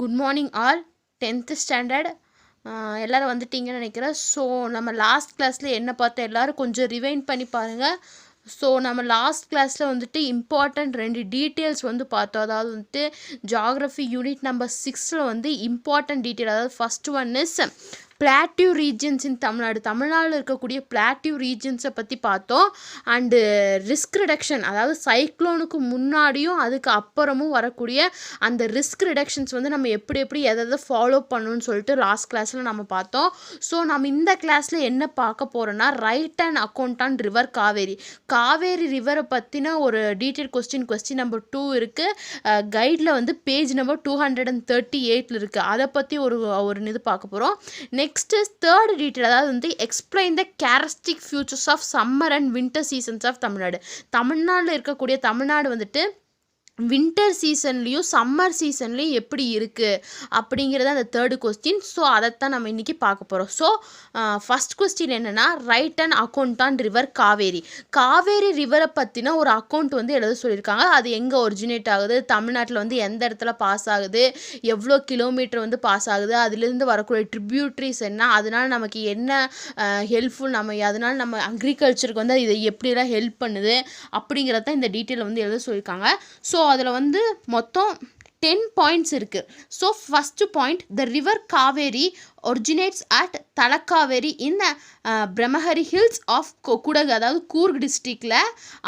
Good morning all 10th standard எல்லோரும் வந்துட்டீங்கன்னு நினைக்கிறேன். So நம்ம லாஸ்ட் கிளாஸில் என்ன பார்த்தோம் எல்லோரும் கொஞ்சம் ரிவைண்ட் பண்ணி பாருங்கள். ஸோ நம்ம லாஸ்ட் கிளாஸில் வந்துட்டு இம்பார்ட்டண்ட் 2 டீட்டெயில்ஸ் வந்து பார்த்தோம். அதாவது வந்துட்டு ஜியாகிரஃபி யூனிட் நம்பர் 6ல் வந்து இம்பார்ட்டன்ட் டீட்டெயில், அதாவது first one is plateau regions in Tamil Nadu. தமிழ்நாட்டில் இருக்கக்கூடிய பிளாட்டியூ ரீஜன்ஸை பற்றி பார்த்தோம். அண்டு ரிஸ்க் ரிடக்ஷன், அதாவது சைக்ளோனுக்கு முன்னாடியும் அதுக்கு அப்புறமும் வரக்கூடிய அந்த ரிஸ்க் ரிடக்ஷன்ஸ் வந்து நம்ம எப்படி எதை ஃபாலோ பண்ணணும்னு சொல்லிட்டு லாஸ்ட் கிளாஸில் நம்ம பார்த்தோம். ஸோ நம்ம இந்த கிளாஸில் என்ன பார்க்க போகிறோன்னா write and account on river Kaveri. Kaveri ரிவரை பற்றின ஒரு டீட்டெயில் கொஸ்டின் நம்பர் 2 இருக்குது. கைடில் வந்து பேஜ் நம்பர் 238 இருக்குது. அதை பற்றி ஒரு இது பார்க்க போகிறோம். நெக்ஸ்ட் இஸ் தேர்ட் டீட்டெயில், அதாவது வந்து explain the characteristic features of summer and winter seasons of Tamil Nadu. தமிழ்நாட்டில் இருக்கக்கூடிய தமிழ்நாடு வந்துட்டு வின்டர் சீசன்லேயும் சம்மர் சீசன்லேயும் எப்படி இருக்குது அப்படிங்கிறது அந்த தேர்டு கொஸ்டின். ஸோ அதைத்தான் நம்ம இன்றைக்கி பார்க்க போகிறோம். ஸோ ஃபஸ்ட் கொஸ்டின் என்னென்னா write and account on river Kaveri. Kaveri ரிவரை பற்றின ஒரு அக்கௌண்ட் வந்து எழுத சொல்லியிருக்காங்க. அது எங்கே ஒரிஜினேட் ஆகுது, தமிழ்நாட்டில் வந்து எந்த இடத்துல பாஸ் ஆகுது, எவ்வளோ கிலோமீட்டர் வந்து பாஸ் ஆகுது, அதுலேருந்து வரக்கூடிய ட்ரிபியூட்ரிஸ் என்ன, அதனால் நமக்கு என்ன ஹெல்ப்ஃபுல், அதனால் நம்ம அக்ரிகல்ச்சருக்கு வந்து இது எப்படிலாம் ஹெல்ப் பண்ணுது அப்படிங்கிறத இந்த டீட்டெயில் வந்து எழுத சொல்லியிருக்காங்க. ஸோ அதில் வந்து மொத்தம் 10 பாயிண்ட்ஸ் இருக்குது. So first point, the river Kaveri originates at Talakaveri in Brahmagiri hills of Kodagu, அதாவது கூர்க் டிஸ்ட்ரிக்டில்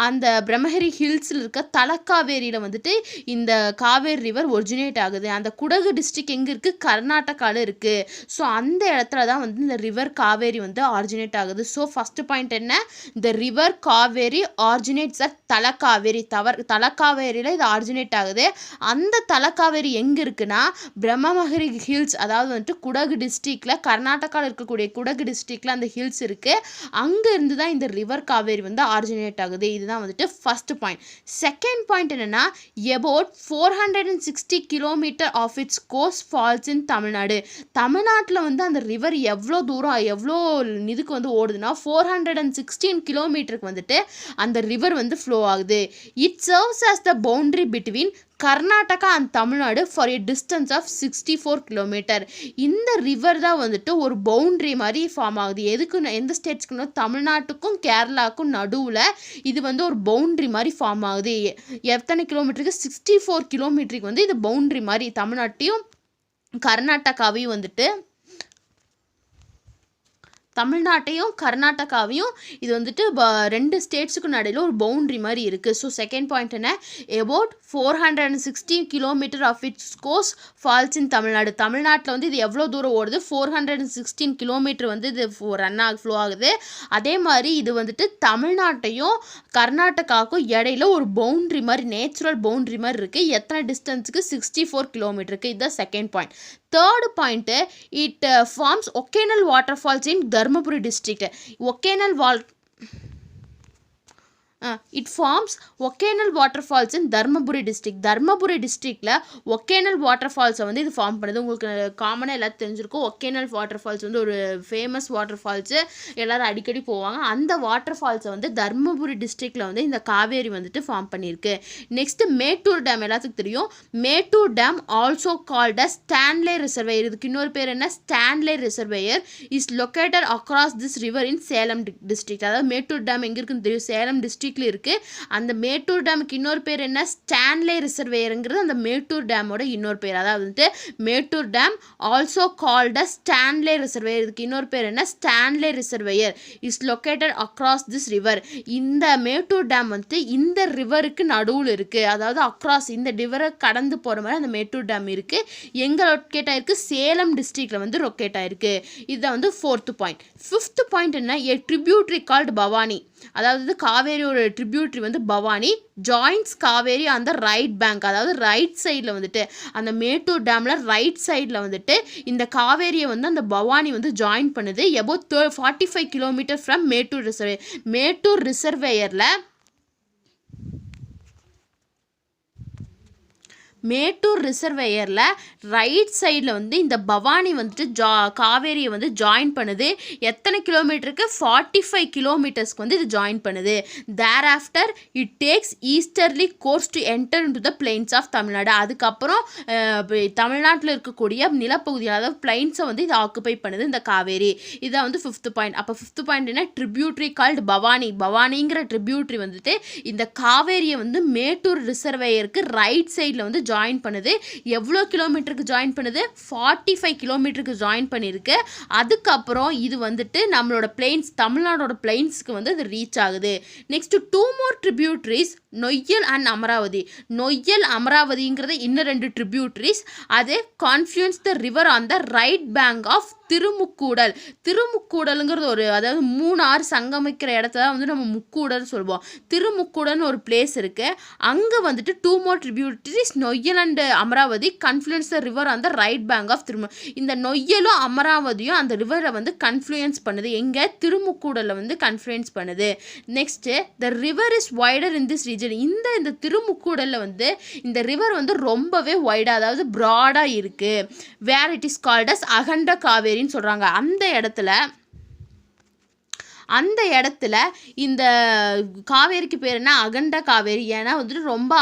அந்த பிரம்மஹரி ஹில்ஸில் இருக்க தலக்காவேரியில் வந்துட்டு இந்த காவேரி ரிவர் ஒரிஜினேட் ஆகுது. அந்த குடகு டிஸ்ட்ரிக் எங்கே இருக்குது, கர்நாடகாவில் இருக்குது. ஸோ அந்த இடத்துல தான் வந்து இந்த ரிவர் காவேரி வந்து ஆரிஜினேட் ஆகுது. ஸோ ஃபஸ்ட்டு பாயிண்ட் என்ன, the river Kaveri originates at Talakaveri. தலக்காவேரியில் இது ஆரிஜினேட் ஆகுது. அந்த தலக்காவேரி எங்கே இருக்குன்னா பிரம்மஹரி ஹில்ஸ், அதாவது வந்துட்டு குடகு டிஸ்ட்ரிக்டில், கர்நாடகாவில் இருக்கக்கூடிய குடகு டிஸ்ட்ரிக்டில் அந்த ஹில்ஸ் இருக்குது. அங்கே இருந்து தான் இந்த ரிவர் காவேரி வந்து ஆரிஜினேட் ஆகுது. இதுதான் வந்துட்டு ஃபர்ஸ்ட் பாயிண்ட். செகண்ட் பாயிண்ட் என்னென்னா, about 460 kilometre of its course falls in Tamil Nadu. தமிழ்நாட்டில் வந்து அந்த ரிவர் எவ்வளோ தூரம் எவ்வளோ இதுக்கு வந்து ஓடுதுன்னா 416 கிலோமீட்டருக்கு வந்துட்டு அந்த ரிவர் வந்து ஃப்ளோ ஆகுது. It serves as the boundary between Karnataka and Tamil Nadu for a distance of 64 kilometre. இந்த ரிவர் தான் வந்துட்டு ஒரு பவுண்ட்ரி மாதிரி ஃபார்ம் ஆகுது. எதுக்கு, எந்த ஸ்டேட்ஸ்க்குன்னா தமிழ்நாட்டுக்கும் கேரளாவுக்கும் நடுவில் இது வந்து ஒரு பவுண்ட்ரி மாதிரி ஃபார்ம் ஆகுது. எத்தனை கிலோமீட்டருக்கு, 64 கிலோமீட்டருக்கு வந்து இது பவுண்ட்ரி மாதிரி தமிழ்நாட்டையும் கர்நாடகாவையும் வந்துட்டு தமிழ்நாட்டையும் கர்நாடகாவையும் இது வந்துட்டு 2 ஸ்டேட்ஸுக்கு நடுவில் ஒரு பவுண்ட்ரி மாதிரி இருக்குது. ஸோ செகண்ட் பாயிண்ட் என்ன, about 460 kilometre of its course falls in Tamil Nadu. தமிழ்நாட்டில் வந்து இது எவ்வளோ தூரம் ஓடுது, 416 கிலோமீட்டர் வந்து இது ஃப்ளோ ஆகுது. அதே மாதிரி இது வந்துட்டு தமிழ்நாட்டையும் கர்நாடகாவுக்கும் இடையில ஒரு பவுண்ட்ரி மாதிரி, நேச்சுரல் பவுண்ட்ரி மாதிரி இருக்குது. எத்தனை டிஸ்டன்ஸுக்கு, 64 கிலோமீட்டருக்கு. இதுதான் second point. Third point, it forms Hogenakkal water falls in Dharmapuri district. It forms Hogenakkal water falls in Dharmapuri district. Dharmapuri டிஸ்ட்ரிக்டில் ஒகேனல் வாட்டர் ஃபால்ஸை வந்து இது ஃபார்ம் பண்ணுது. உங்களுக்கு காமனாக எல்லாத்தையும் தெரிஞ்சிருக்கும். ஒகேனல் வாட்டர் ஃபால்ஸ் வந்து ஒரு ஃபேமஸ் வாட்டர் ஃபால்ஸு, எல்லோரும் அடிக்கடி போவாங்க. அந்த வாட்டர் ஃபால்ஸை வந்து தர்மபுரி டிஸ்ட்ரிக்டில் வந்து இந்த காவேரி வந்துட்டு ஃபார்ம் பண்ணியிருக்கு. நெக்ஸ்ட்டு மேட்டூர் டேம், எல்லாத்துக்கும் தெரியும். Mettur dam also called as Stanley reservoir. இதுக்கு இன்னொரு பேர் என்ன, Stanley reservoir is located across this river in Salem district. அதாவது மேட்டூர் டேம் எங்கே இருக்குன்னு தெரியும், சேலம் டிஸ்ட்ரிக்ட் இருக்கு. அந்த மேட்டூர் டேமுக்கு இன்னொரு பேர் என்ன, ஸ்டான்லே ரிசர்வேயர்ங்கிறது அந்த மேட்டூர் டேமோட இன்னொரு பேர். அதாவது வந்து Mettur dam also called as Stanley reservoir. இதுக்கு இன்னொரு பேர் என்ன, Stanley reservoir is located across this river. இந்த மேட்டூர் டேம் வந்து இந்த ரிவருக்கு நடுவில் இருக்குது. அதாவது அக்ராஸ், இந்த ரிவரை கடந்து போகிற மாதிரி அந்த மேட்டூர் டேம் இருக்குது. எங்கே லொக்கேட் ஆகிருக்கு, சேலம் டிஸ்ட்ரிக்டில் வந்து லொக்கேட் ஆகிருக்கு. இதுதான் வந்து ஃபோர்த்து பாயிண்ட். ஃபிஃப்த் பாயிண்ட் என்ன, எ ட்ரிபியூட்ரி கால்டு பவானி. அதாவது காவேரியோட ட்ரிபியூட்ரி வந்து பவானி ஜாயின்ஸ் காவேரி அந்த ரைட் பேங்க், அதாவது ரைட் சைடில் வந்துட்டு அந்த மேட்டூர் டேமில் ரைட் சைடில் வந்துட்டு இந்த காவேரியை வந்து அந்த பவானி வந்து ஜாயின் பண்ணுது. about 45 kilometre from Mettur reservoir. Mettur ரிசர்வேயரில் மேட்டூர் ரிசர்வேயரில் ரைட் சைடில் வந்து இந்த பவானி வந்துட்டு காவேரியை வந்து ஜாயின் பண்ணுது. எத்தனை கிலோமீட்டருக்கு? 45 கிலோமீட்டர்ஸ்க்கு வந்து இது ஜாயின் பண்ணுது. Thereafter it takes easterly course to enter into the plains of Tamil Nadu. அதுக்கப்புறம் தமிழ்நாட்டில் இருக்கக்கூடிய நிலப்பகுதி, அதாவது பிளைன்ஸை வந்து இது ஆக்குபை பண்ணுது இந்த காவேரி. இதான் வந்து 5th பாயிண்ட். அப்போ 5th பாயிண்ட் என்ன? Tributary called Bhavani. பவானிங்கிற ட்ரிபியூட்ரி வந்துட்டு இந்த காவேரியை வந்து மேட்டூர் ரிசர்வேயருக்கு ரைட் சைடில் வந்து ஜாயின் பண்ணுது. எவ்வளோ கிலோமீட்டருக்கு ஜாயின் பண்ணுது? 45 கிலோமீட்டருக்கு ஜாயின் பண்ணியிருக்கு. அதுக்கப்புறம் இது வந்துட்டு நம்மளோட பிளெயின்ஸ், தமிழ்நாடோட பிளெயின்ஸ்க்கு வந்து அது ரீச் ஆகுது. Next 2 more tributaries, Noyyal and Amaravathi. Noyyal அமராவதிங்கிறது இன்னும் 2 tributaries. அது confluence the river on the right bank of Thirumukkudal. திருமுக்கூடலுங்கிறது ஒரு, அதாவது 3 ஆறு சங்கமிக்கிற இடத்த தான் வந்து நம்ம முக்கூடல் சொல்லுவோம். திருமுக்கூடல்னு ஒரு பிளேஸ் இருக்குது. அங்கே வந்துட்டு 2 more tributaries, Noyyal and Amaravathi, confluence the river on the right bank of இந்த நொய்யலும் அமராவதியும் அந்த ரிவரை வந்து கன்ஃப்ளூயன்ஸ் பண்ணுது. எங்கே? திருமுக்கூடலில் வந்து கன்ஃப்ளூயன்ஸ் பண்ணுது. Next the river is wider in this region. இந்த திருமுக்கூடலில் வந்து இந்த ரிவர் வந்து ரொம்பவே வைடாக, அதாவது ப்ராடாக இருக்குது. வேர் இட் இஸ் கால்ட் அஸ் அகண்ட காவேரின்னு சொல்கிறாங்க. அந்த இடத்துல இந்த காவேரிக்கு பேர் என்ன? அகண்ட காவேரி. ஏன்னா வந்துட்டு ரொம்ப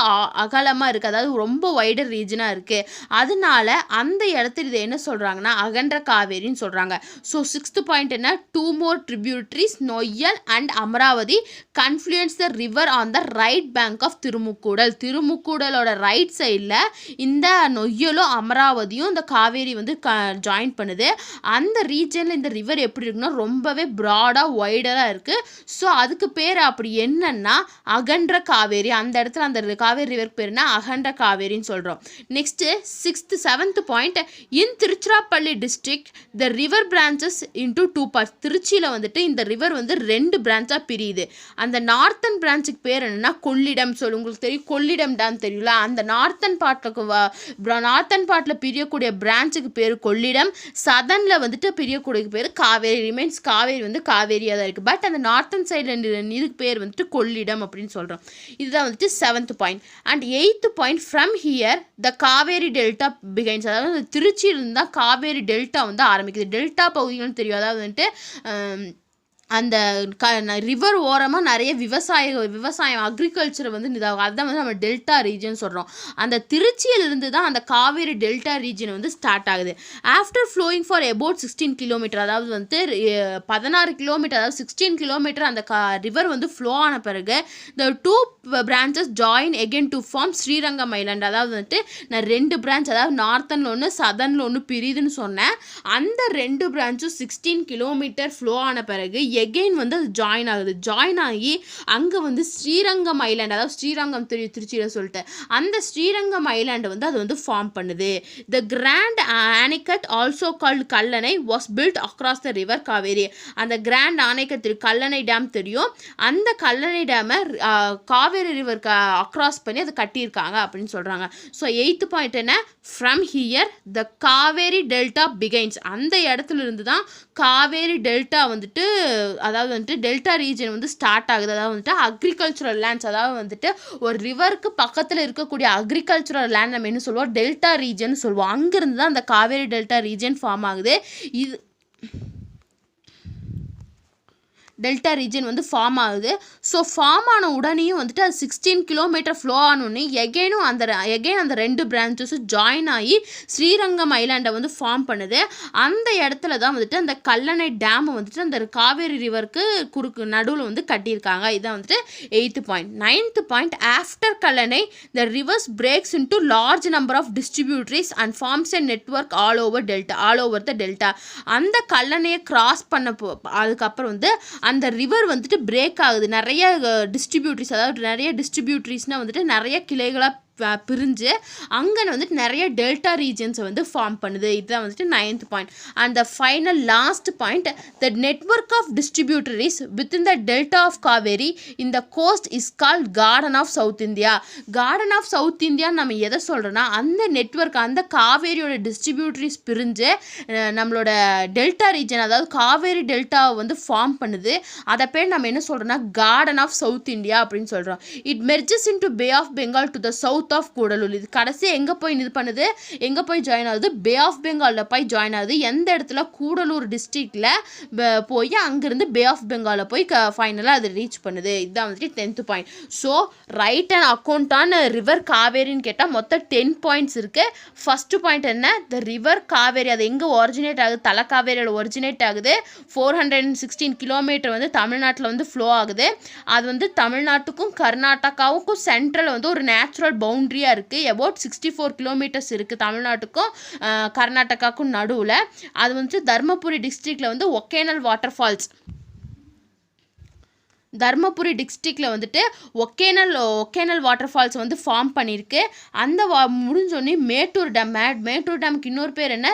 அகலமாக இருக்குது, அதாவது ரொம்ப வைடர் ரீஜனாக இருக்குது. அதனால அந்த இடத்துல இதை என்ன சொல்கிறாங்கன்னா அகண்ட காவேரின்னு சொல்கிறாங்க. ஸோ 6th பாயிண்ட் என்ன? 2 more tributaries, Noyyal and Amaravathi, confluence the river on the right bank of Thirumukkudal. திருமுக்கூடலோட ரைட் சைடில் இந்த நொய்யலும் அமராவதியும் இந்த காவேரி வந்து ஜாயின் பண்ணுது. அந்த ரீஜனில் இந்த ரிவர் எப்படி இருக்குன்னா ரொம்பவே ப்ராடாக வைடராக இருக்குது. ஸோ அதுக்கு பேர் அப்படி என்னன்னா அகன்ற காவேரி. அந்த இடத்துல அந்த காவேரி ரிவருக்கு பேர் என்ன? அகன்ற காவேரின்னு சொல்கிறோம். Next 7th point, in Tiruchirappalli district the river branches into 2 parts. திருச்சியில் வந்துட்டு இந்த ரிவர் வந்து 2 பிரான்ச்சாக பிரியுது. அந்த நார்த்தன் பிரான்ச்சுக்கு பேர் என்னென்னா கொள்ளிடம். உங்களுக்கு தெரியும், கொள்ளிடம் டேம் தெரியுங்களா? அந்த நார்த்தன் பார்ட்டில் பிரியக்கூடிய பிரான்ச்சுக்கு பேர் கொள்ளிடம். சதனில் வந்துட்டு பிரியக்கூடிய பேர் காவேரி. ரிமைன்ஸ் காவேரி வந்து காவேரியாக தான் இருக்குது. பட் அந்த நார்த்தன் சைடில் இதுக்கு பேர் வந்துட்டு கொள்ளிடம் அப்படின்னு சொல்கிறோம். இதுதான் வந்துட்டு 7th point. And 8th point, from here the Kaveri delta begins. அதாவது திருச்சியிலிருந்து தான் காவேரி டெல்டா வந்து ஆரம்பிக்குது. டெல்டா பகுதிகள்னு தெரியும், அதாவது வந்துட்டு அந்த ரிவர் ஓரமாக நிறைய விவசாயம் அக்ரிகல்ச்சரை வந்து இதாகும். அதுதான் வந்து நம்ம டெல்டா ரீஜன் சொல்கிறோம். அந்த திருச்சியிலிருந்து தான் அந்த காவேரி டெல்டா ரீஜன் வந்து ஸ்டார்ட் ஆகுது. After flowing for about 16 kilometre, அதாவது வந்து 16 கிலோமீட்டர், அதாவது 16 கிலோமீட்டர் அந்த ரிவர் வந்து ஃப்ளோ ஆன பிறகு the 2 branches join again to form Srirangam island. அதாவது வந்துட்டு நான் 2 பிரான்ச், அதாவது நார்த்தனில் ஒன்று சதனில் ஒன்று பிரியுதுன்னு சொன்னேன். அந்த 2 பிரான்ச்சும் 16 கிலோமீட்டர் ஃப்ளோ ஆன பிறகு எகெயின் வந்து அது ஜாயின் ஆகுது. ஜாயின் ஆகி அங்கே வந்து ஸ்ரீரங்கம் ஐலாண்ட், அதாவது ஸ்ரீரங்கம் திருச்சியில் சொல்லிட்டு அந்த ஸ்ரீரங்கம் ஐலாண்டை வந்து அது வந்து ஃபார்ம் பண்ணுது. The grand anicut also called Kallanai was built across the river Kaveri. அந்த கிராண்ட் ஆனைக்கட் கல்லணை டேம் தெரியும். அந்த கல்லணை டேமை காவேரி ரிவர் அக்ராஸ் பண்ணி அதை கட்டியிருக்காங்க அப்படின்னு சொல்கிறாங்க. ஸோ 8th பாயிண்ட் என்ன? From here the Kaveri delta begins. அந்த இடத்துல இருந்து தான் காவேரி டெல்டா வந்துட்டு, அதாவது வந்துட்டு டெல்டா ரீஜன் வந்து ஸ்டார்ட் ஆகுது. அதாவது வந்துட்டு அக்ரிகல்ச்சுரல் லேண்ட்ஸ், அதாவது வந்துட்டு ஒரு ரிவருக்கு பக்கத்தில் இருக்கக்கூடிய அக்ரிகல்ச்சுரல் லேண்ட் நம்ம என்ன சொல்லுவோம்? டெல்டா ரீஜன் சொல்லுவோம். அங்கேருந்து தான் அந்த காவேரி டெல்டா ரீஜன் ஃபார்ம் ஆகுது. இது டெல்டா ரீஜன் வந்து ஃபார்ம் ஆகுது. ஸோ ஃபார்ம் ஆன உடனேயும் வந்துட்டு அது 16 கிலோமீட்டர் ஃப்ளோ ஆனோடனே எகெயின் அந்த 2 பிரான்ச்சஸும் ஜாயின் ஆகி ஸ்ரீரங்கம் ஐலாண்டை வந்து ஃபார்ம் பண்ணுது. அந்த இடத்துல தான் வந்துட்டு அந்த கல்லணை டேமை வந்துட்டு அந்த காவேரி ரிவருக்கு நடுவில் வந்து கட்டியிருக்காங்க. இதான் வந்துட்டு 8th point. 9th point, after Kallanai the rivers breaks into large number of distributaries and forms and network all over the delta. அந்த கல்லணையை கிராஸ் பண்ண அதுக்கப்புறம் வந்து அந்த ரிவர் வந்துட்டு பிரேக் ஆகுது. நிறைய டிஸ்ட்ரிபியூட்டரிஸ், அதாவது நிறைய டிஸ்ட்ரிபியூட்டரிஸ்னால் வந்துட்டு நிறைய கிளைகளாக பிரிஞ்சு அங்கே வந்துட்டு நிறைய டெல்டா ரீஜன்ஸை வந்து ஃபார்ம் பண்ணுது. இதுதான் வந்துட்டு 9th point. And the final last point, the network of distributaries within the delta of Kaveri இந்த coast is called garden of south India. Garden of south இந்தியான்னு நம்ம எதை சொல்கிறோன்னா அந்த நெட்ஒர்க், அந்த காவேரியோட டிஸ்ட்ரிபியூட்டரிஸ் பிரிஞ்சு நம்மளோட டெல்டா ரீஜன், அதாவது காவேரி டெல்டாவை வந்து ஃபார்ம் பண்ணுது. அதை பேர் நம்ம என்ன சொல்கிறோன்னா கார்டன் ஆஃப் சவுத் இந்தியா அப்படின்னு சொல்கிறோம். It merges into bay of Bengal to the south mouth of Kudalur. இது கடைசியாக எங்கே போய் இது பண்ணுது, எங்கே போய் ஜாயின் ஆகுது, பே ஆஃப் பெங்காலில் போய் ஜாயின் ஆகுது. எந்த இடத்துல, கூடலூர் டிஸ்ட்ரிக்டில் போய் அங்கேருந்து பே ஆஃப் பெங்காலில் போய் ஃபைனலாக அது ரீச் பண்ணுது. இதுதான் வந்துட்டு 10th point. So write and account on river காவேரின்னு கேட்டால் மொத்தம் 10 பாயிண்ட்ஸ் இருக்குது. ஃபஸ்ட்டு பாயிண்ட் என்ன, த ரிவர் காவேரி அது எங்கே ஒரிஜினேட் ஆகுது, தலக்காவேரியோட ஒரிஜினேட் ஆகுது. 416 கிலோமீட்டர் வந்து தமிழ்நாட்டில் வந்து ஃப்ளோ ஆகுது. அது வந்து தமிழ்நாட்டுக்கும் கர்நாடகாவுக்கும் சென்ட்ரல் வந்து ஒரு நேச்சுரல் பவுண்ட்ரியாக இருக்குது. அபவுட் 64 கிலோமீட்டர்ஸ் இருக்குது தமிழ்நாட்டுக்கும் கர்நாடகாவுக்கும் நடுவில். அது வந்து தர்மபுரி டிஸ்ட்ரிக்டில் வந்து ஒகேனல் வாட்டர் ஃபால்ஸ், தர்மபுரி டிஸ்ட்ரிக்டில் வந்துட்டு ஒகேனல் வாட்டர் ஃபால்ஸ் வந்து ஃபார்ம் பண்ணியிருக்கு. அந்த முடிஞ்சோடனே மேட்டூர் டேமுக்கு இன்னொரு பேர் என்ன,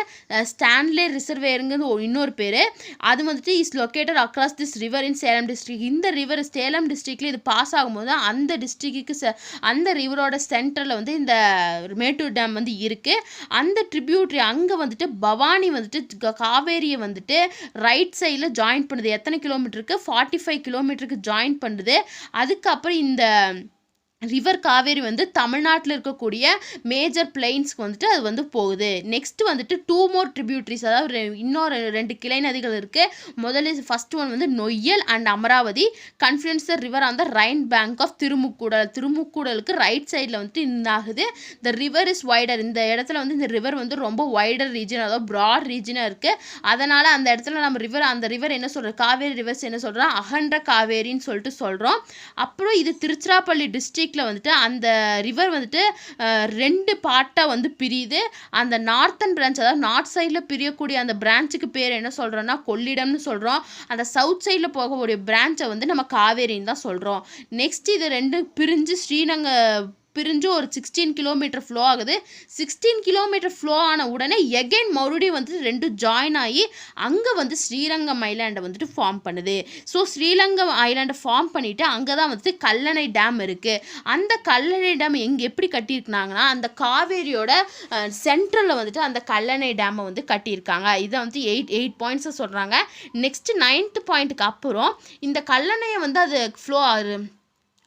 ஸ்டான்லே ரிசர்வேருங்கிறது இன்னொரு பேர். அது வந்துட்டு is located across this river in Salem district. இந்த ரிவர் சேலம் டிஸ்ட்ரிக்டில் இது பாஸ் ஆகும்போது அந்த டிஸ்ட்ரிக்ட்டுக்கு அந்த ரிவரோட சென்டரில் வந்து இந்த மேட்டூர் டேம் வந்து இருக்குது. அந்த ட்ரிபியூட்ரி அங்கே வந்துட்டு பவானி வந்துட்டு காவேரியை வந்துட்டு ரைட் சைடில் ஜாயின் பண்ணுது. எத்தனை கிலோமீட்டருக்கு, 45 கிலோமீட்டருக்கு ஜாயின் பண்ணுது. அதுக்கப்புறம் இந்த ரிவர் காவேரி வந்து தமிழ்நாட்டில் இருக்கக்கூடிய மேஜர் பிளைன்ஸ்க்கு வந்துட்டு அது வந்து போகுது. நெக்ஸ்ட் வந்துட்டு 2 மோர் ட்ரிபியூட்ரிஸ், அதாவது இன்னொரு 2 கிளை நதிகள் இருக்குது. முதல்ல ஃபர்ஸ்ட் ஒன் வந்து Noyyal and Amaravathi confluence the river on the right bank of திருமுக்கூடலுக்கு ரைட் சைடில் வந்துட்டு இன்னாகுது. The river is wider. இந்த இடத்துல வந்து இந்த ரிவர் வந்து ரொம்ப வைடர் ரீஜன், அதாவது ப்ராட் ரீஜனாக இருக்குது. அதனால் அந்த இடத்துல நம்ம அந்த ரிவர் என்ன சொல்கிறோம், காவேரி ரிவர்ஸ் என்ன சொல்கிறோம், அகன்ற காவேரின்னு சொல்லிட்டு சொல்கிறோம். அப்புறம் இது திருச்சிராப்பள்ளி டிஸ்ட்ரிக்ட் வந்துட்டு அந்த ரிவர் வந்துட்டு 2 பார்ட்டாக வந்து பிரியுது. அந்த நார்த்தன் பிரான்ச், அதாவது நார்த் சைடில் பிரியக்கூடிய அந்த பிரான்ச்சுக்கு பேர் என்ன சொல்கிறோன்னா கொள்ளிடம்னு சொல்கிறோம். அந்த சவுத் சைடில் போகக்கூடிய பிரான்ச்சை வந்து நம்ம காவேரின்னு தான் சொல்கிறோம். நெக்ஸ்ட் இது 2 பிரிஞ்சு பிரிஞ்சு ஒரு 16 கிலோமீட்டர் ஃப்ளோ ஆகுது. 16 கிலோமீட்டர் ஃப்ளோ ஆன உடனே எகைன் மறுபடியும் வந்துட்டு 2 ஜாயின் ஆகி அங்கே வந்து ஸ்ரீரங்கம் ஐலாண்டை வந்துட்டு ஃபார்ம் பண்ணுது. ஸோ ஸ்ரீரங்கம் ஐலாண்டை ஃபார்ம் பண்ணிவிட்டு அங்கே தான் வந்துட்டு கல்லணை டேம் இருக்குது. அந்த கல்லணை டேம் எப்படி கட்டியிருக்காங்கன்னா அந்த காவேரியோட சென்ட்ரலில் வந்துட்டு அந்த கல்லணை டேமை வந்து கட்டியிருக்காங்க. இதை வந்து 8 பாயிண்ட்ஸை சொல்கிறாங்க. நெக்ஸ்ட் 9th பாயிண்ட்டுக்கு அப்புறம் இந்த கல்லணையை வந்து அது ஃப்ளோ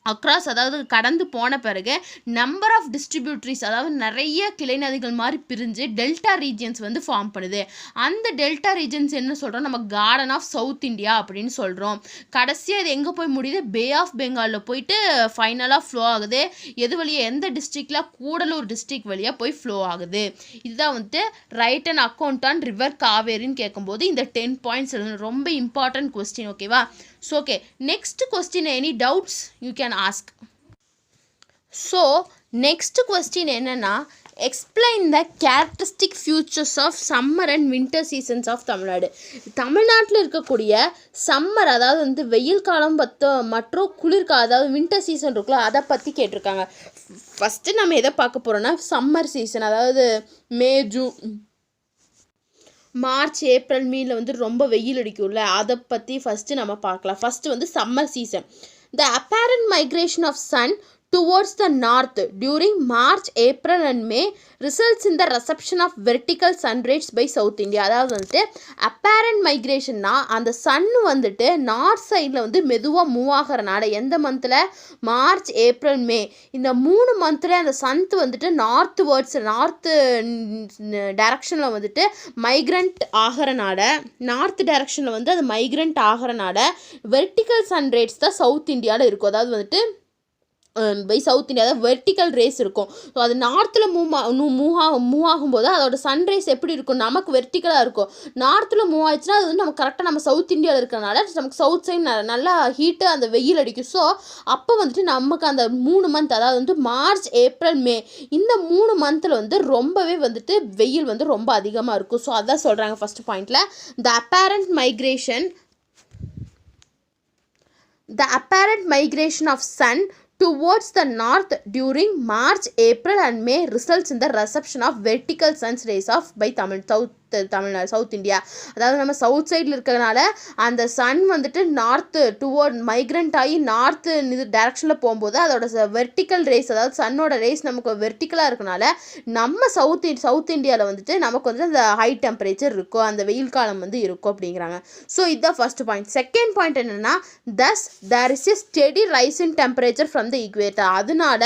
அக்ராஸ், அதாவது கடந்து போன பிறகு நம்பர் ஆஃப் டிஸ்ட்ரிபியூட்ரிஸ், அதாவது நிறைய கிளை நதிகள் மாதிரி பிரிஞ்சு டெல்டா ரீஜியன்ஸ் வந்து ஃபார்ம் பண்ணுது. அந்த டெல்டா ரீஜன்ஸ் என்ன சொல்கிறோம், நம்ம கார்டன் ஆஃப் சவுத் இந்தியா அப்படின்னு சொல்கிறோம். கடைசியாக இது எங்கே போய் முடியுது, பே ஆஃப் பெங்காலில் போயிட்டு ஃபைனலாக ஃப்ளோ ஆகுது. எது வழியாக, எந்த டிஸ்ட்ரிக்டில், கூடலூர் டிஸ்ட்ரிக்ட் வழியாக போய் ஃப்ளோ ஆகுது. இதுதான் வந்துட்டு write and account on river காவேரின்னு கேட்கும்போது இந்த 10 பாயிண்ட்ஸ் எழுதணும். ரொம்ப இம்பார்ட்டன்ட் கொஸ்டின், ஓகேவா? So okay, next question, any doubts you can ask. So next question என்னன்னா, explain the characteristic features of summer and winter seasons of Tamil Nadu. தமிழ்நாட்டில் இருக்கக்கூடிய சம்மர், அதாவது வந்து வெயில் காலம் மற்றும் குளிர்காலம், அதாவது வின்டர் சீசன் இருக்குல்ல, அதை பற்றி கேட்டிருக்காங்க. ஃபஸ்ட்டு நம்ம எதை பார்க்க போகிறோன்னா சம்மர் சீசன், அதாவது மே, ஜூன், மார்ச், ஏப்ரல், மேல வந்து ரொம்ப வெயில் அடிக்கும்ல, அதை பற்றி ஃபஸ்ட்டு நம்ம பார்க்கலாம். ஃபஸ்ட்டு வந்து summer season. The apparent migration of sun towards the north during March, April and May results in the reception of vertical sun rays by South India. அதாவது வந்துட்டு apparent migrationனா அந்த சன் வந்துட்டு நார்த் சைடில் வந்து மெதுவாக மூவ் ஆகிறனால, எந்த மந்தில், மார்ச், ஏப்ரல், மே, இந்த 3 மந்தில் அந்த சன்த் வந்துட்டு நார்த் டைரக்ஷனில் வந்துட்டு மைக்ரண்ட் ஆகிறனால, நார்த் டைரக்ஷனில் வந்து அது மைக்ரண்ட் ஆகிறனால வெர்டிக்கல் சன் ரேட்ஸ் தான் சவுத் இந்தியாவில் இருக்கும். அதாவது வந்துட்டு பை சவுத் இந்தியா, அதாவது வெர்டிக்கல் ரேஸ் இருக்கும். ஸோ அது நார்த்தில் மூவ் ஆகும்போது அதோட சன்ரைஸ் எப்படி இருக்கும், நமக்கு வெர்டிக்கலாக இருக்கும். நார்த்தில் மூவ் ஆயிடுச்சுன்னா அது வந்து நம்ம கரெக்டாக நம்ம சவுத் இந்தியாவில் இருக்கிறனால நமக்கு சவுத் சைட் நல்லா ஹீட்டு, அந்த வெயில் அடிக்கும். ஸோ அப்போ வந்துட்டு நமக்கு அந்த 3 மந்த், அதாவது வந்து மார்ச், ஏப்ரல், மே, இந்த 3 மந்தில் வந்து ரொம்பவே வந்துட்டு வெயில் வந்து ரொம்ப அதிகமாக இருக்கும். ஸோ அதான் சொல்கிறாங்க ஃபஸ்ட் பாயிண்டில், the apparent migration of sun towards the north during March, April and May results in the reception of vertical sun rays by Tamil Nadu, south India. அதாவது நம்ம சவுத் சைடில் இருக்கிறதுனால அந்த சன் வந்துட்டு நார்த்து டுவோர்ட் மைக்ரண்ட் ஆகி நார்த்து இது டைரக்ஷனில் போகும்போது அதோட வெர்டிக்கல் ரேஸ், அதாவது சன்னோட ரேஸ் நமக்கு வெர்டிக்கலாக இருக்கனால நம்ம சவுத் இந்தியாவில் வந்துட்டு நமக்கு வந்து அந்த ஹை டெம்பரேச்சர் இருக்கும், அந்த வெயில் காலம் வந்து இருக்கும் அப்படிங்கிறாங்க. ஸோ இதுதான் ஃபர்ஸ்ட் பாயிண்ட். செகண்ட் பாயிண்ட் என்னென்னா, thus there is a steady rise in temperature from the equator. அதனால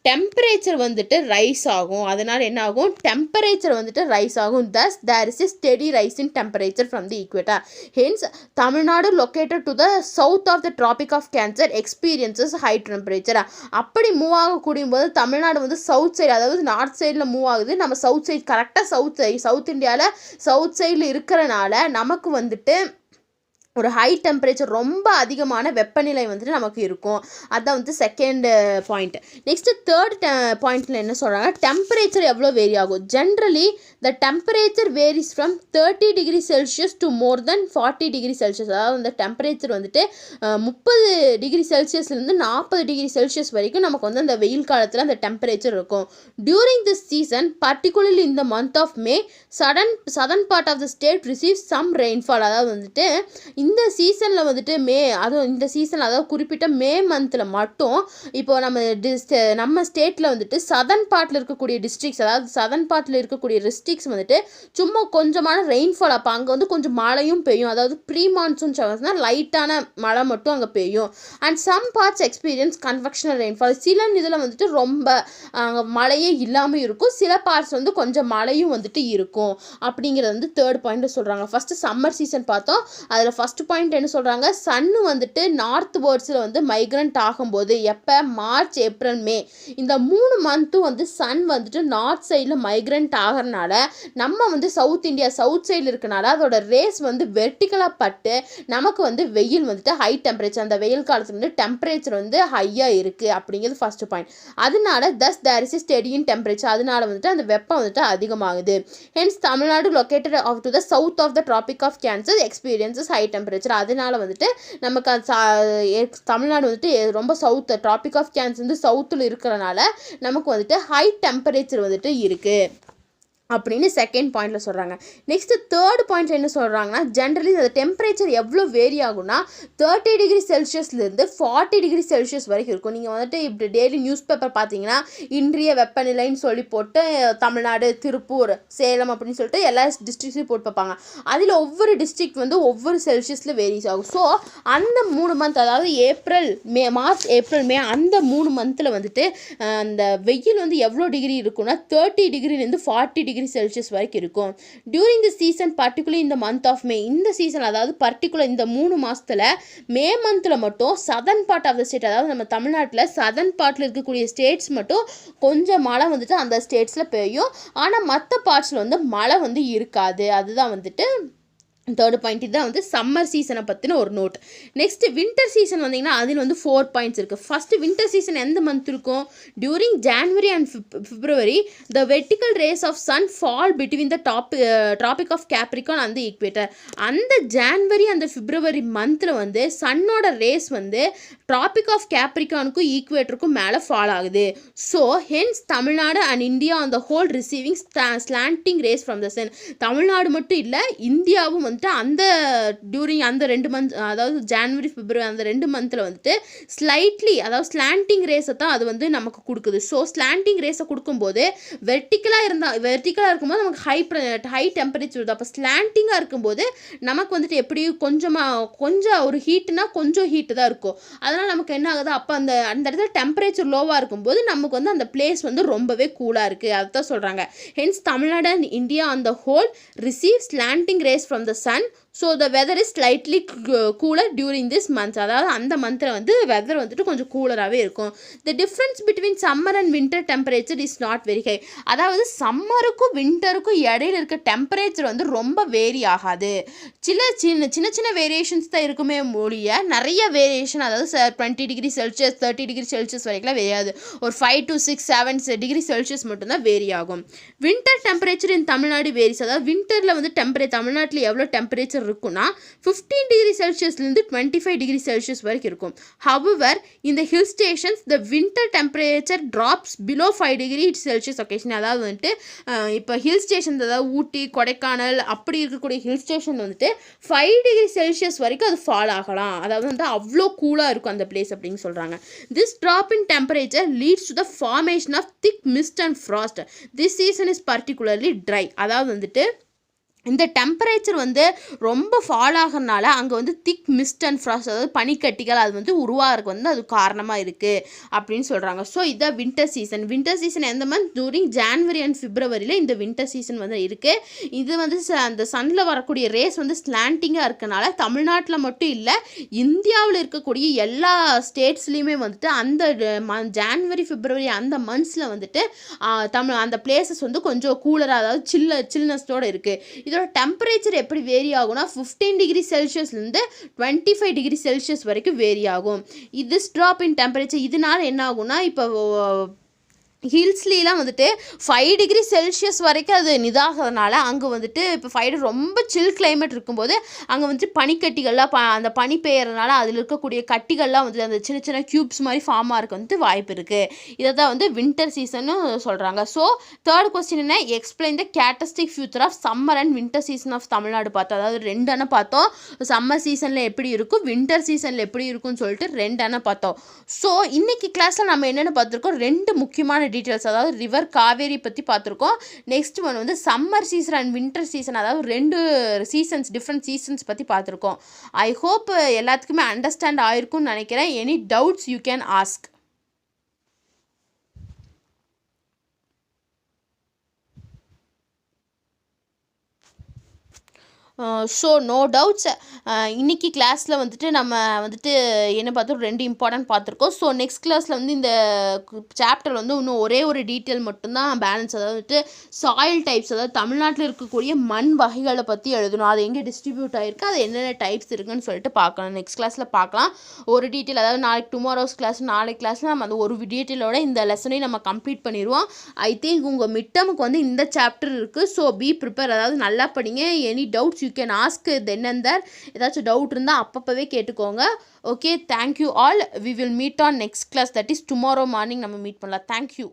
டெம்பரேச்சர் வந்துட்டு ரைஸ் ஆகும். அதனால் என்ன ஆகும், டெம்பரேச்சர் வந்துட்டு ரைஸ் ஆகும். thus there is a steady rise in temperature from the equator. hence Tamil Nadu located to the south of the tropic of cancer experiences high temperature. அப்படி move ஆகக்கூடிய போது தமிழ்நாடு வந்து சவுத் சைடு, அதாவது நார்த் சைடில் மூவ் ஆகுது, நம்ம சவுத் சைடு கரெக்டாக south இந்தியாவில் சவுத் சைடில் இருக்கிறனால நமக்கு வந்துட்டு ஒரு ஹை டெம்பரேச்சர், ரொம்ப அதிகமான வெப்பநிலை வந்துட்டு நமக்கு இருக்கும். அதுதான் வந்து செகண்ட் பாயிண்ட். நெக்ஸ்ட்டு தேர்ட் பாயிண்ட்டில் என்ன சொல்கிறாங்க, டெம்பரேச்சர் எவ்வளோ வேரி ஆகும். Generally the temperature varies from 30 degree Celsius to more then 40 degree Celsius. அதாவது இந்த டெம்பரேச்சர் வந்துட்டு 30 டிகிரி செல்சியஸ்லேருந்து 40 டிகிரி செல்சியஸ் வரைக்கும் நமக்கு வந்து அந்த வெயில் காலத்தில் அந்த டெம்பரேச்சர் இருக்கும். டியூரிங் திஸ் சீசன், பர்டிகுலர்லி இந்த month of May, southern part of the state receive some rainfall. அதாவது வந்துட்டு இந்த சீசனில் வந்துட்டு அதுவும் இந்த சீசன், அதாவது குறிப்பிட்ட மே மந்தில் மட்டும் இப்போ நம்ம ஸ்டேட்டில் வந்துட்டு சதர்ன் பார்ட்டில் இருக்கக்கூடிய டிஸ்ட்ரிக்ஸ், அதாவது சதர்ன் பார்ட்டில் இருக்கக்கூடிய டிஸ்ட்ரிக்ஸ் வந்துட்டு சும்மா கொஞ்சமான ரெயின்ஃபால், அப்போ அங்கே வந்து கொஞ்சம் மழையும் பெய்யும். அதாவது ப்ரீ மான்சூன் ஷவர்ஸ்னால் லைட்டான மழை மட்டும் அங்கே பெய்யும். And some parts experience convectional rainfall. சில இதில் வந்துட்டு ரொம்ப மழையே இல்லாமல் இருக்கும், சில பார்ட்ஸ் வந்து கொஞ்சம் மழையும் வந்துட்டு இருக்கும். அப்படிங்கிறது வந்து தேர்ட் பாயிண்ட் சொல்கிறாங்க. ஃபஸ்ட்டு சம்மர் சீசன் பார்த்தோம். அதில் ஃபஸ்ட் பாயிண்ட் என்ன சொல்கிறாங்க, சன்னு வந்துட்டு நார்த் வேர்ட்ஸில் வந்து மைக்ரண்ட் ஆகும்போது எப்போ, மார்ச், ஏப்ரல், மே, இந்த 3 மந்த்தும் வந்து சன் வந்துட்டு நார்த் சைடில் மைக்ரண்ட் ஆகிறனால நம்ம வந்து சவுத் இந்தியா சவுத் சைடில் இருக்கனால அதோட ரேஸ் வந்து வெர்டிக்கலாக பட்டு நமக்கு வந்து வெயில் வந்துட்டு ஹை டெம்பரேச்சர், அந்த வெயில் காலத்தில் வந்து டெம்பரேச்சர் வந்து ஹையாக இருக்குது அப்படிங்கிறது ஃபஸ்ட்டு பாயிண்ட். அதனால thus there is a steady in temperature, அதனால வந்துட்டு அந்த வெப்பம் வந்துட்டு அதிகமாகுது. hence Tamil Nadu located to the south of the tropic of cancer experiences high temperature. அதனால வந்துட்டு நமக்கு தமிழ்நாடு வந்துட்டு ரொம்ப சவுத், ட்ராபிக் ஆஃப் கேன்சர் வந்து சவுத்தில் இருக்கிறனால நமக்கு வந்துட்டு ஹை டெம்பரேச்சர் வந்துட்டு இருக்குது அப்படின்னு செகண்ட் பாயிண்டில் சொல்கிறாங்க. நெக்ஸ்ட்டு தேர்ட் பாயிண்ட் என்ன சொல்கிறாங்கன்னா, ஜென்ரலி அந்த டெம்பரேச்சர் எவ்வளோ வேரி ஆகும்னா 30 டிகிரி செல்சியஸ்லேருந்து 40 டிகிரி செல்சியஸ் வரைக்கும் இருக்கும். நீங்கள் வந்துட்டு இப்படி டெய்லி நியூஸ் பேப்பர் பார்த்தீங்கன்னா இன்றைய வெப்பநிலைன்னு சொல்லி போட்டு தமிழ்நாடு, திருப்பூர், சேலம் அப்படின்னு சொல்லிட்டு எல்லா டிஸ்ட்ரிக்ட்ஸையும் போட்டு பார்ப்பாங்க. அதில் ஒவ்வொரு டிஸ்ட்ரிக்ட் வந்து ஒவ்வொரு செல்சியஸில் வேரிஸ் ஆகும். ஸோ அந்த 3 மந்த், அதாவது மார்ச், ஏப்ரல், மே, அந்த 3 மந்தில் வந்துட்டு அந்த வெயில் வந்து எவ்வளோ டிகிரி இருக்குன்னா 30 டிகிரிலேருந்து 40 டிகிரி செல்சியஸ் வரைக்கும் இருக்கும். டியூரிங் தி சீசன், பர்டிகுலர் இந்த மந்த் ஆஃப் மே, இந்த சீசன் அதாவது பர்டிகுலர் இந்த 3 மாதத்தில் மே மந்தில் மட்டும் southern part of the state, அதாவது நம்ம தமிழ்நாட்டில் சதர்ன் பார்ட்டில் இருக்கக்கூடிய ஸ்டேட்ஸ் மட்டும் கொஞ்சம் மழை வந்துட்டு அந்த ஸ்டேட்ஸில் பெய்யும். ஆனால் மற்ற பார்ட்ஸில் வந்து மழை வந்து இருக்காது. அதுதான் வந்துட்டு தேர்ட் பாயிண்ட். இதுதான் வந்து சம்மர் சீசனை பற்றின ஒரு நோட். நெக்ஸ்ட் வின்டர் சீசன் வந்தீங்கன்னா அதில் வந்து 4 பாயிண்ட்ஸ் இருக்குது. ஃபஸ்ட்டு வின்டர் சீசன் எந்த மந்த் இருக்கும், during January and February the vertical rays of sun fall between the tropic of Capricorn and equator. அந்த ஜான்வரி அந்த பிப்ரவரி மந்தில் வந்து சன்னோட ரேஸ் வந்து ட்ராபிக் ஆஃப் கேப்ரிகானுக்கும் ஈக்வேட்டருக்கும் மேலே ஃபால் ஆகுது. So hence Tamil Nadu and India on the whole receiving slanting rays from the sun. Tamil Nadu மட்டும் இல்லை, இந்தியாவும் வந்துட்டு அந்த டியூரிங் அந்த 2 மந்த், அதாவது ஜான்வரி, பிப்ரவரி அந்த 2 மந்தில் வந்துட்டு ஸ்லைட்லி, அதாவது ஸ்லாண்டிங் ரேஸை தான் அது வந்து நமக்கு கொடுக்குது. ஸோ ஸ்லாண்டிங் ரேஸை கொடுக்கும்போது வெர்டிக்கலாக இருக்கும்போது நமக்கு ஹை டெம்பரேச்சர் வருது. அப்போ ஸ்லாண்டிங்காக இருக்கும்போது நமக்கு வந்துட்டு எப்படி கொஞ்சம் ஒரு ஹீட்டுனா கொஞ்சம் ஹீட்டு தான் இருக்கும். அதனால் நமக்கு என்ன ஆகுது, அப்போ அந்த இடத்துல டெம்பரேச்சர் லோவாக இருக்கும்போது நமக்கு வந்து அந்த பிளேஸ் வந்து ரொம்பவே கூலாக இருக்குது. அதுதான் சொல்கிறாங்க. Hence Tamil Nadu and India on the whole receive slanting rays from the sun, so the weather is slightly cooler during this month. அதாவது அந்த மந்தில் வந்து வெதர் வந்துட்டு கொஞ்சம் கூலராகவே இருக்கும். the difference between summer and winter temperature is not very high. அதாவது சம்மருக்கும் வின்டருக்கும் இடையில இருக்க டெம்பரேச்சர் வந்து ரொம்ப வேரி ஆகாது. சின்ன வேரியேஷன்ஸ் தான் இருக்குமே ஒழிய நிறைய வேரியேஷன், அதாவது 20 டிகிரி செல்சியஸ் 30 டிகிரி செல்சியஸ் வரைக்கும்லாம் வேரியாது. ஒரு 5 to 6 7 டிகிரி செல்சியஸ் மட்டும்தான் வேரி ஆகும். வின்டர் டெம்பரேச்சர் இன் தமிழ்நாடு வேரிஸ். அதாவது வின்டரில் வந்து தமிழ்நாட்டில் எவ்வளோ டெம்பரேச்சர் இருக்குன்னா 15 டிகிரி செல்சியஸ்லேருந்து 25 டிகிரி செல்சியஸ் வரைக்கும் இருக்கும். ஹவவர் இந்த hill stations the winter temperature drops below 5 degree Celsius occasion. அதாவது வந்துட்டு இப்போ ஹில் ஸ்டேஷன், அதாவது ஊட்டி, கொடைக்கானல் அப்படி இருக்கக்கூடிய ஹில் ஸ்டேஷன் வந்துட்டு 5 டிகிரி செல்சியஸ் வரைக்கும் அது ஃபால் ஆகலாம். அதாவது வந்து அவ்வளோ கூலாக இருக்கும் அந்த பிளேஸ் அப்படின்னு சொல்கிறாங்க. This drop in temperature leads to the formation of thick mist and frost. This season is particularly dry. அதாவது வந்துட்டு இந்த டெம்பரேச்சர் வந்து ரொம்ப ஃபால் ஆகிறனால அங்கே வந்து திக் மிஸ்ட் அண்ட் ஃப்ராஸ்ட், அதாவது பனிக்கட்டிகள் அது வந்து உருவாகிறதுக்கு வந்து அது காரணமாக இருக்குது அப்படின்னு சொல்கிறாங்க. ஸோ இதான் வின்டர் சீசன். வின்டர் சீசன் எந்த மந்த்? டூரிங் ஜான்வரி அண்ட் பிப்ரவரியில் இந்த வின்டர் சீசன் வந்து இருக்குது. இது வந்து அந்த சன்னில் வரக்கூடிய ரேஸ் வந்து ஸ்லாண்டிங்காக இருக்கனால தமிழ்நாட்டில் மட்டும் இல்லை, இந்தியாவில் இருக்கக்கூடிய எல்லா ஸ்டேட்ஸ்லேயுமே வந்துட்டு அந்த ஜான்வரி பிப்ரவரி அந்த மந்த்ஸில் வந்துட்டு அந்த பிளேசஸ் வந்து கொஞ்சம் கூலராக, அதாவது சில்னஸோடு இருக்குது. இதோட டெம்பரேச்சர் எப்படி வேரி ஆகும்னா 15 டிகிரி செல்சியஸ்லேருந்து 25 டிகிரி செல்சியஸ் வரைக்கும் வேரி ஆகும். திஸ் ட்ராப் இன் டெம்பரேச்சர் இதனால என்ன ஆகும்னா, இப்போ ஹில்ஸ்லாம் வந்துட்டு 5 டிகிரி செல்சியஸ் வரைக்கும் அது இதாகிறதுனால அங்கே வந்துட்டு இப்போ 5 ரொம்ப சில் கிளைமேட் இருக்கும்போது அங்கே வந்துட்டு பனிக்கட்டிகள்லாம் அந்த பனி பெய்யறதுனால அதில் இருக்கக்கூடிய கட்டிகள்லாம் வந்துட்டு அந்த சின்ன சின்ன க்யூப்ஸ் மாதிரி ஃபார்ம் ஆகிறதுக்கு வந்து வாய்ப்பு இருக்குது. இதை தான் வந்து வின்டர் சீசன்னு சொல்கிறாங்க. ஸோ தேர்ட் கொஸ்டின் என்ன? Explain the characteristic feature of summer and winter season of Tamil Nadu பார்த்தோம். அதாவது 2 அணை பார்த்தோம். சம்மர் சீசனில் எப்படி இருக்கும், வின்டர் சீசனில் எப்படி இருக்கும்னு சொல்லிட்டு 2 அணை பார்த்தோம். ஸோ இன்றைக்கி கிளாஸில் நம்ம என்னென்ன பார்த்துருக்கோம்? 2 முக்கியமான டீட்டெயில்ஸ், அதாவது ரிவர் காவேரி பற்றி பார்த்துருக்கோம். நெக்ஸ்ட் ஒன் வந்து summer season and winter season, அதாவது 2 சீசன்ஸ், டிஃப்ரெண்ட் சீசன்ஸ் பற்றி பார்த்துருக்கோம். ஐ ஹோப் எல்லாத்துக்குமே அண்டர்ஸ்டாண்ட் ஆயிருக்கும்னு நினைக்கிறேன். Any doubts you can ask. So no doubts. இன்றைக்கி கிளாஸில் வந்துட்டு நம்ம வந்துட்டு என்ன பார்த்தோம்? 2 இம்பார்ட்டன்ட் பார்த்துருக்கோம். ஸோ நெக்ஸ்ட் கிளாஸில் வந்து இந்த சாப்டர் வந்து இன்னும் ஒரே ஒரு டீட்டெயில் மட்டும்தான் பேலன்ஸ், அதாவது வந்துட்டு சாயில் டைப்ஸ், அதாவது தமிழ்நாட்டில் இருக்கக்கூடிய மண் வகைகளை பற்றி எழுதணும். அது எங்கே டிஸ்ட்ரிபியூட் ஆகிருக்கு, அது என்னென்ன டைப்ஸ் இருக்குன்னு சொல்லிட்டு பார்க்கலாம். நெக்ஸ்ட் கிளாஸில் பார்க்கலாம் ஒரு டீட்டெயில். அதாவது நாளைக்கு டுமாரோஸ் கிளாஸ், நாளைக்கு கிளாஸில் நம்ம அந்த ஒரு டீட்டெயிலோட இந்த லெசனையும் நம்ம கம்ப்ளீட் பண்ணிடுவோம். ஐ திங்க் உங்கள் மிட் டர்முக்கு வந்து இந்த சாப்டர் இருக்குது. ஸோ பி ப்ரிப்பேர், அதாவது நல்லா படிங்க. Any doubts you can ask then and there. ஏதாச்சும் டவுட் இருந்தால் அப்பப்போவே கேட்டுக்கோங்க. Okay, thank you all. We will meet on next class, that is tomorrow morning நம்ம மீட் பண்ணலாம். தேங்க்யூ.